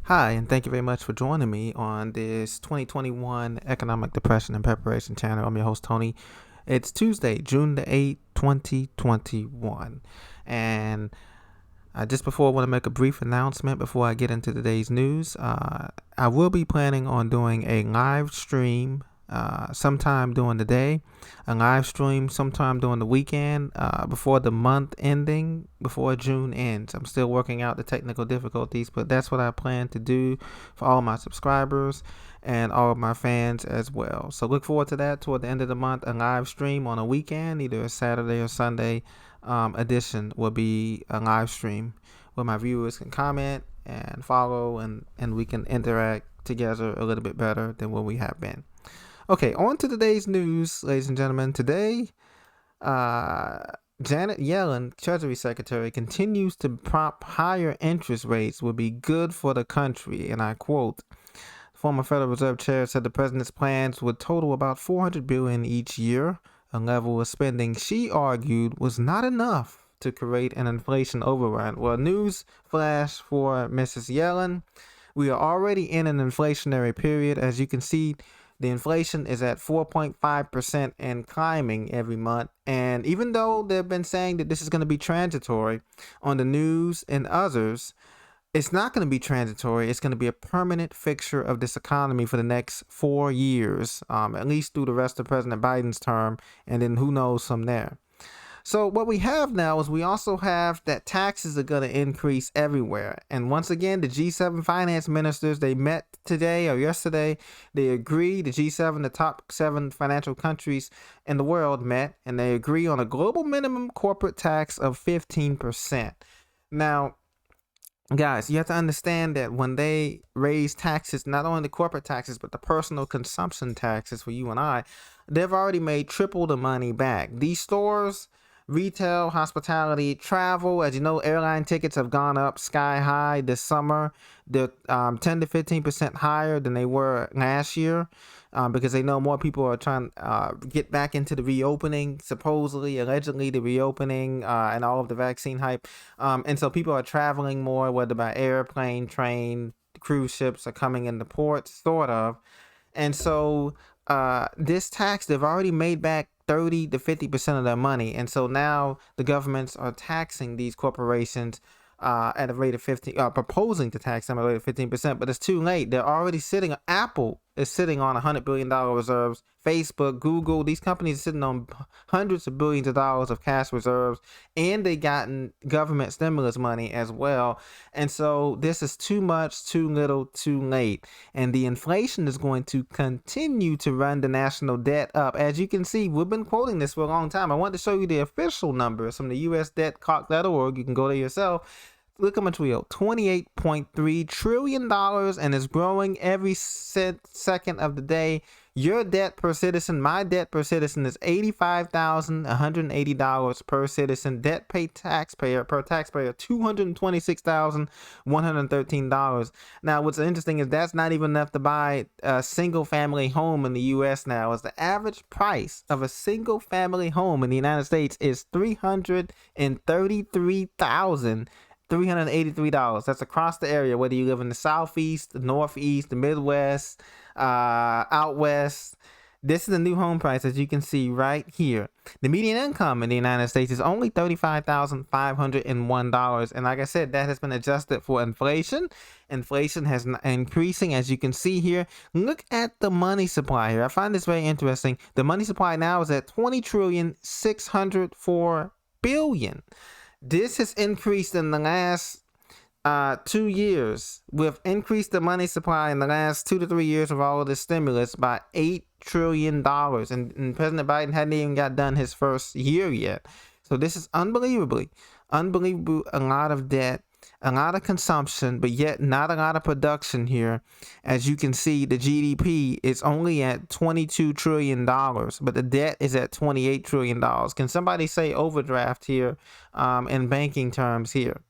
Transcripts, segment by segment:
Hi, and thank you very much for joining me on this 2021 Economic Depression and Preparation channel. I'm your host, Tony. It's Tuesday, June the 8th, 2021. And just before I want to make a brief announcement before I get into today's news. I will be planning on doing a live stream sometime during the day, a live stream sometime during the weekend before the month ending, before June ends. I'm still working out the technical difficulties, but that's what I plan to do for all my subscribers and all of my fans as well. So look forward to that toward the end of the month. A live stream on a weekend, either a Saturday or Sunday edition will be a live stream where my viewers can comment and follow and we can interact together a little bit better than what we have been. Okay, on to today's news, ladies and gentlemen. Today, Janet Yellen, Treasury Secretary, continues to prompt higher interest rates will be good for the country, and I quote, former Federal Reserve Chair said the president's plans would total about $400 billion each year, a level of spending she argued was not enough to create an inflation overrun. Well, news flash for Mrs. Yellen. We are already in an inflationary period. As you can see, the inflation is at 4.5% and climbing every month. And even though they've been saying that this is going to be transitory on the news and others, it's not going to be transitory. It's going to be a permanent fixture of this economy for the next 4 years, at least through the rest of President Biden's term, and then who knows from there. So what we have now is we also have that taxes are going to increase everywhere. And once again, the G7 finance ministers, they met today or yesterday. They agreed, the G7, the top 7 financial countries in the world met, and they agree on a global minimum corporate tax of 15%. Now, guys, you have to understand that when they raise taxes, not only the corporate taxes, but the personal consumption taxes for you and I, they've already made triple the money back. These stores, retail, hospitality, travel, as you know, airline tickets have gone up sky high this summer. They're 10 to 15% higher than they were last year because they know more people are trying to get back into the reopening, supposedly, allegedly the reopening and all of the vaccine hype. And so people are traveling more, whether by airplane, train, cruise ships are coming into ports, sort of. And so this tax, they've already made back 30 to 50% of their money. And so now the governments are taxing these corporations at a rate of 15, proposing to tax them at a rate of 15%, but it's too late. They're already sitting, Apple is sitting on $100 billion reserves. Facebook, Google, these companies are sitting on hundreds of billions of dollars of cash reserves, and they gotten government stimulus money as well. And so this is too much, too little, too late. And the inflation is going to continue to run the national debt up. As you can see, we've been quoting this for a long time. I want to show you the official numbers from the USDebtClock.org. You can go there yourself. Look how much we owe, $28.3 trillion, and it's growing every second of the day. Your debt per citizen, my debt per citizen is $85,180 per citizen. Debt paid taxpayer per taxpayer, $226,113. Now, what's interesting is that's not even enough to buy a single family home in the U.S. now. As the average price of a single family home in the United States is $333,383. That's across the area, whether you live in the Southeast, the Northeast, the Midwest, out West. This is the new home price, as you can see right here. The median income in the United States is only $35,501. And like I said, that has been adjusted for inflation. Inflation has increasing, as you can see here. Look at the money supply here. I find this very interesting. The money supply now is at $20,604 billion. This has increased in the last 2 years. We've increased the money supply in the last 2 to 3 years of all of this stimulus by $8 trillion. And President Biden hadn't even got done his first year yet. So this is unbelievable, a lot of debt, a lot of consumption, but yet not a lot of production here. As you can see, the GDP is only at $22 trillion, but the debt is at $28 trillion. Can somebody say overdraft here in banking terms here?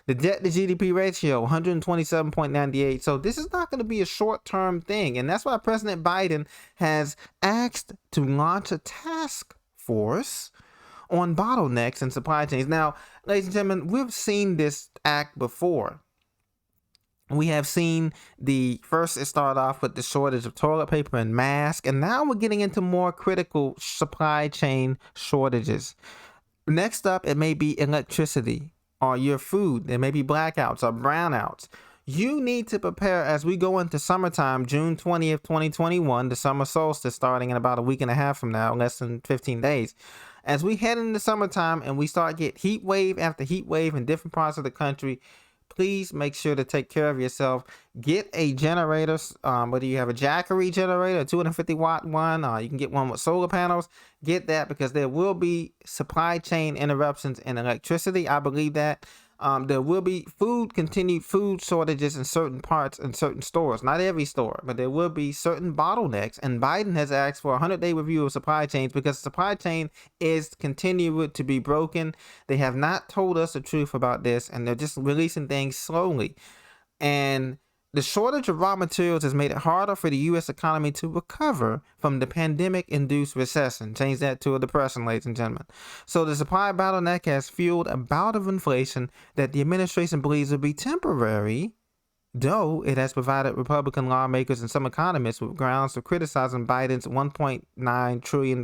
The debt to GDP ratio, 127.98. So this is not going to be a short-term thing. And that's why President Biden has asked to launch a task force on bottlenecks and supply chains. Now, ladies and gentlemen, we've seen this act before. We have seen it started off with the shortage of toilet paper and masks, and now we're getting into more critical supply chain shortages. Next up, it may be electricity or your food. There may be blackouts or brownouts. You need to prepare as we go into summertime, June 20th, 2021, the summer solstice starting in about a week and a half from now, less than 15 days. As we head into summertime and we start get heat wave after heat wave in different parts of the country, please make sure to take care of yourself. Get a generator, whether you have a Jackery generator, a 250-watt one, or you can get one with solar panels. Get that, because there will be supply chain interruptions in electricity. I believe that. There will be continued food shortages in certain parts in certain stores. Not every store, but there will be certain bottlenecks. And Biden has asked for a 100-day review of supply chains because supply chain is continuing to be broken. They have not told us the truth about this, and they're just releasing things slowly. And the shortage of raw materials has made it harder for the U.S. economy to recover from the pandemic-induced recession. Change that to a depression, ladies and gentlemen. So the supply bottleneck has fueled a bout of inflation that the administration believes will be temporary, though it has provided Republican lawmakers and some economists with grounds for criticizing Biden's $1.9 trillion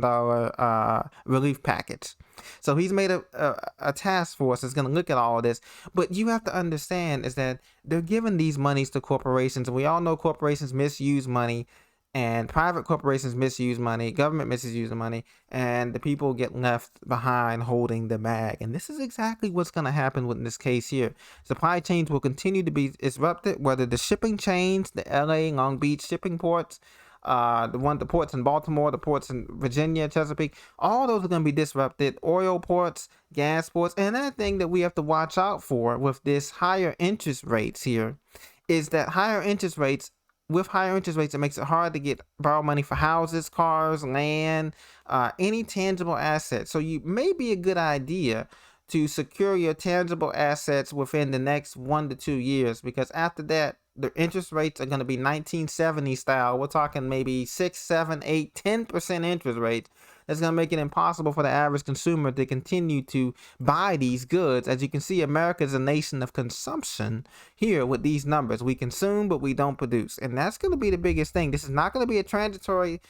relief package. So he's made a task force that's going to look at all of this. But you have to understand is that they're giving these monies to corporations. And we all know corporations misuse money, and private corporations misuse money, government misuses the money, and the people get left behind holding the bag. And this is exactly what's going to happen with this case here. Supply chains will continue to be disrupted, whether the shipping chains, the LA, Long Beach shipping ports, the ports in Baltimore, the ports in Virginia, Chesapeake, all those are going to be disrupted. Oil ports, gas ports. And another thing that we have to watch out for with this higher interest rates here is that with higher interest rates, it makes it hard to borrow money for houses, cars, land, any tangible assets. So you may be a good idea to secure your tangible assets within the next 1 to 2 years, because after that, the interest rates are going to be 1970 style. We're talking maybe 6, 7, 8, 10% interest rates. That's going to make it impossible for the average consumer to continue to buy these goods. As you can see, America is a nation of consumption here with these numbers. We consume, but we don't produce. And that's going to be the biggest thing. This is not going to be a transitory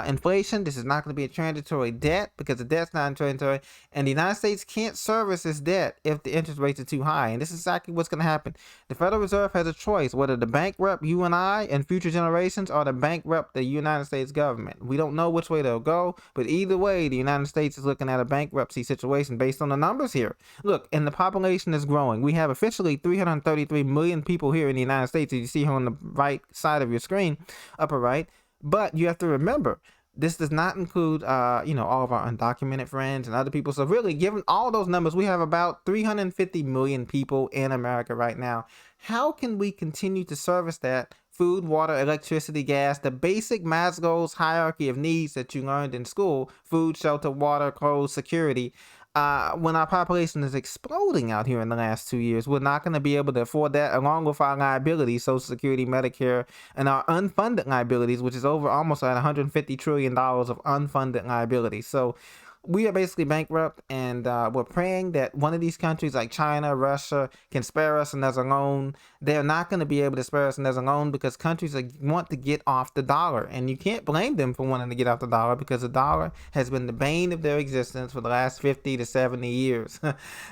inflation. This is not going to be a transitory debt, because the debt's not transitory, and the United States can't service its debt if the interest rates are too high. And this is exactly what's going to happen. The Federal Reserve has a choice whether to bankrupt you and I and future generations, or to bankrupt the United States government. We don't know which way they'll go, but either way, the United States is looking at a bankruptcy situation based on the numbers here. Look, and the population is growing. We have officially 333 million people here in the United States, as you see here on the right side of your screen, upper right. But you have to remember, this does not include, all of our undocumented friends and other people. So really, given all those numbers, we have about 350 million people in America right now. How can we continue to service that? Food, water, electricity, gas, the basic Maslow's hierarchy of needs that you learned in school: food, shelter, water, clothes, security. When our population is exploding out here in the last 2 years, we're not going to be able to afford that, along with our liabilities, Social Security, Medicare, and our unfunded liabilities, which is over almost at $150 trillion of unfunded liabilities. So we are basically bankrupt, and we're praying that one of these countries like China, Russia, can spare us another loan. They're not going to be able to spare us another loan because countries want to get off the dollar, and you can't blame them for wanting to get off the dollar, because the dollar has been the bane of their existence for the last 50 to 70 years.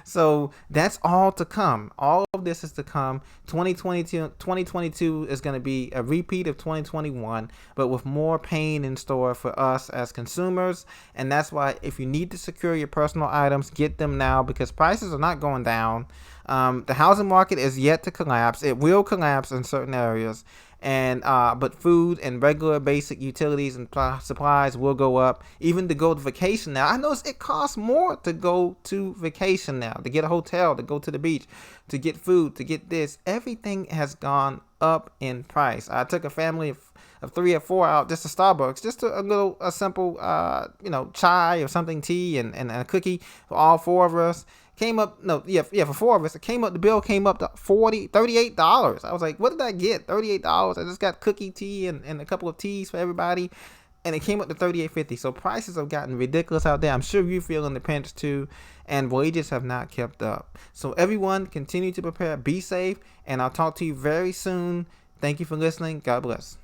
So that's all to come. All of this is to come. 2022 is going to be a repeat of 2021, but with more pain in store for us as consumers. And that's why, if you need to secure your personal items, get them now, because prices are not going down. The housing market is yet to collapse. It will collapse in certain areas, and but food and regular basic utilities and supplies will go up. Even to go to vacation now, I notice it costs more to go to vacation now, to get a hotel, to go to the beach, to get food, to get this. Everything has gone up in price. I took a family of 3 or 4 out just to Starbucks, just a simple chai or something, tea and a cookie for all 4 of us. For 4 of us, the bill came up to $38. I was like, what did I get? $38. I just got cookie, tea, and a couple of teas for everybody. and it came up to $38.50. So prices have gotten ridiculous out there. I'm sure you're feeling the pinch too, and wages have not kept up. So everyone, continue to prepare, be safe, and I'll talk to you very soon. Thank you for listening. God bless.